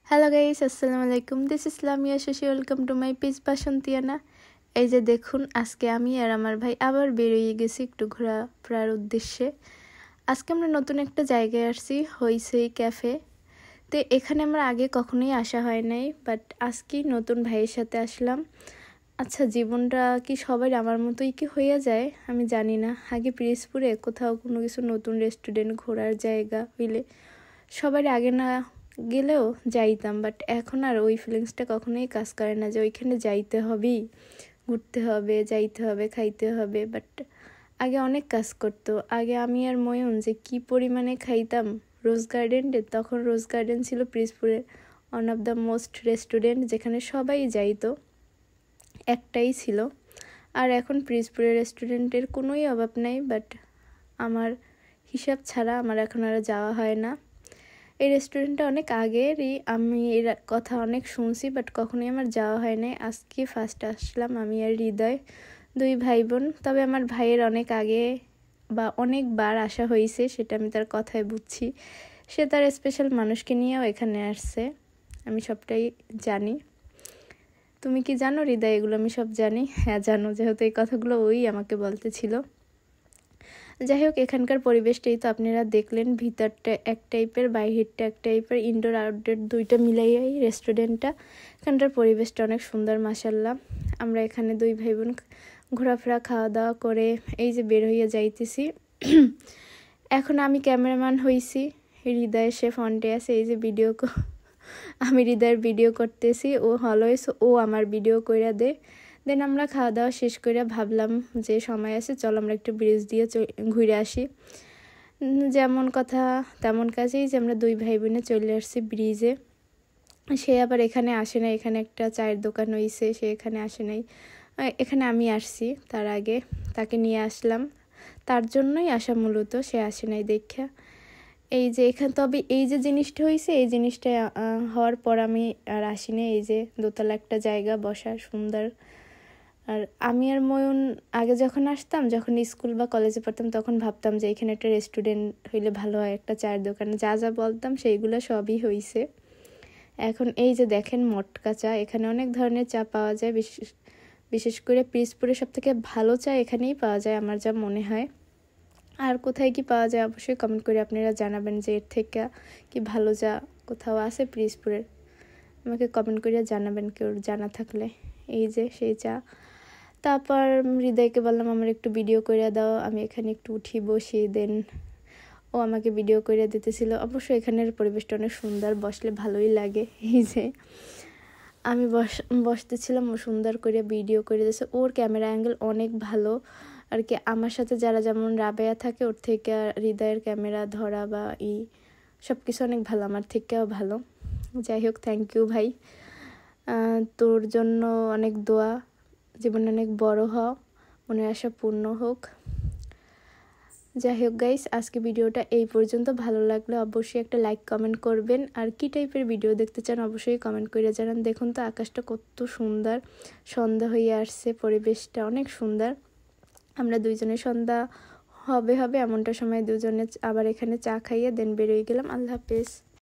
Hello guys, আসসালামু আলাইকুম। This is Lamia Shashi. Welcome to my page Basantiana. এই যে দেখুন, আজকে আমি আর আমার ভাই আবার বেরিয়ে গেছি একটু ঘোরাফেরার উদ্দেশ্যে। আজকে আমরা নতুন একটা জায়গায় আসছি, হইসই ক্যাফে। তো এখানে আমার আগে কখনোই আসা হয় নাই, বাট আজকেই নতুন ভাইয়ের সাথে আসলাম। আচ্ছা, জীবনটা কি সবাই আমার মতোই কি হয়ে যায় আমি জানি না। আগে পিরিজপুরে কোথাও কোনো কিছু নতুন রেস্টুরেন্ট ঘোরার জায়গা হইলে সবার আগে না গেলেও যাইতাম, বাট এখন আর ওই ফিলিংসটা কখনোই কাজ করে না যে ওইখানে যাইতে হবেই, ঘুরতে হবে, যাইতে হবে, খাইতে হবে। বাট আগে অনেক কাজ করতো। আগে আমি আর ময়ূন যে কি পরিমাণে খাইতাম রোজ গার্ডেনে। তখন রোজ গার্ডেন ছিল পিরিজপুরের one of the most restaurant, যেখানে সবাই যাইতো, একটাই ছিল। আর এখন পিরিজপুরের রেস্টুরেন্টের কোনোই অভাব নাই, বাট আমার হিসাব ছাড়া আমার এখন আর যাওয়া হয় না। এই রেস্টুরেন্টটা অনেক আগেরই, আমি এর কথা অনেক শুনছি, বাট কখনোই আমার যাওয়া হয় নাই। আজকে ফার্স্ট আসলাম আমি আর হৃদয়, দুই ভাই বোন। তবে আমার ভাইয়ের অনেক আগে বা অনেকবার আসা হয়েছে, সেটা আমি তার কথায় বুঝছি। সে তার স্পেশাল মানুষকে নিয়েও এখানে আসছে, আমি সবটাই জানি। তুমি কি জানো হৃদয়? এগুলো আমি সব জানি। হ্যাঁ জানো, যেহেতু এই কথাগুলো ওই আমাকে বলতেছিল। যাই হোক, এখানকার পরিবেশটাই তো আপনারা দেখলেন। ভিতরটা এক টাইপের, বাইরেরটা এক টাইপের, ইনডোর আউটডোর দুইটা মিলাইয়াই রেস্টুরেন্টটা। এখানকার পরিবেশটা অনেক সুন্দর মাশাল্লাহ। আমরা এখানে দুই ভাই বোন ঘোরাফেরা খাওয়া দাওয়া করে এই যে বের হইয়া যাইতেছি। এখন আমি ক্যামেরাম্যান হইছি, হৃদয় সে ফ্রন্টে আছে। এই যে আমি হৃদয়ের ভিডিও করতেছি, ও অলওয়েজ ও আমার ভিডিও কইরা দে। দেন আমরা খাওয়া দাওয়া শেষ করে ভাবলাম যে সময় আছে, চল আমরা একটু ব্রিজ দিয়ে ঘুরে আসি। যেমন কথা তেমন কাজেই যে আমরা দুই ভাই বোনে চলে আসছি ব্রিজে। সে আবার এখানে আসে নাই, এখানে একটা চায়ের দোকান হইছে, সে এখানে আসে নাই। এখানে আমি আসছি তার আগে, তাকে নিয়ে আসলাম, তার জন্যই আসা মূলত, সে আসে নাই দেখা। এই যে এখানে তবে এই যে জিনিসটা হয়েছে, এই জিনিসটা হওয়ার পর আমি আর আসিনি। এই যে দোতলা একটা জায়গা বসার সুন্দর। আর আমি আর ময়ূন আগে যখন আসতাম, যখন স্কুল বা কলেজে পড়তাম, তখন ভাবতাম যে এখানে একটা রেস্টুরেন্ট হইলে ভালো হয়, একটা চায়ের দোকান, যা যা বলতাম সেইগুলো সবই হয়েছে। এখন এই যে দেখেন মটকা চা, এখানে অনেক ধরনের চা পাওয়া যায়। বিশেষ করে পিরিজপুরে সব থেকে ভালো চা এখানেই পাওয়া যায় আমার যা মনে হয়। আর কোথায় কি পাওয়া যায় অবশ্যই কমেন্ট করে আপনারা জানাবেন, যে এর থেকে কি ভালো চা কোথাও আছে পিরিজপুরের, আমাকে কমেন্ট করে জানাবেন কেউ জানা থাকলে। এই যে সেই চা। তারপর হৃদয়কে বললাম আমার একটু ভিডিও করে দাও, আমি এখানে একটু উঠি বসি। দেন ও আমাকে ভিডিও করে দিতেছিল। অবশ্যই এখানের পরিবেশটা অনেক সুন্দর, বসলে ভালোই লাগে। এই যে আমি বসতেছিলাম, ও সুন্দর করে ভিডিও করে দিয়েছে। ওর ক্যামেরা অ্যাঙ্গেল অনেক ভালো আর কি। আমার সাথে যারা যেমন রাবেয়া থাকে, ওর থেকে হৃদয়ের ক্যামেরা ধরা বা সব কিছু অনেক ভালো, আমার থেকেও ভালো। যাই হোক, থ্যাংক ইউ ভাই, তোর জন্য অনেক দোয়া, জীবনে অনেক বড় হও, মনের আশা পূর্ণ হোক। যাই হোক গাইস, আজকে ভিডিওটা এই পর্যন্ত। ভালো লাগলে অবশ্যই একটা লাইক কমেন্ট করবেন। আর কি টাইপের ভিডিও দেখতে চান অবশ্যই কমেন্ট করে জানান। দেখুন তো আকাশটা কত সুন্দর, সন্ধ্যা হয়ে আসছে, পরিবেশটা অনেক সুন্দর। আমরা দুইজনে সন্ধ্যা হবে এমনটা সময় দুজনে আবার এখানে চা খাইয়ে দেন বেরোয় গেলাম। আল্লাহ হাফেজ।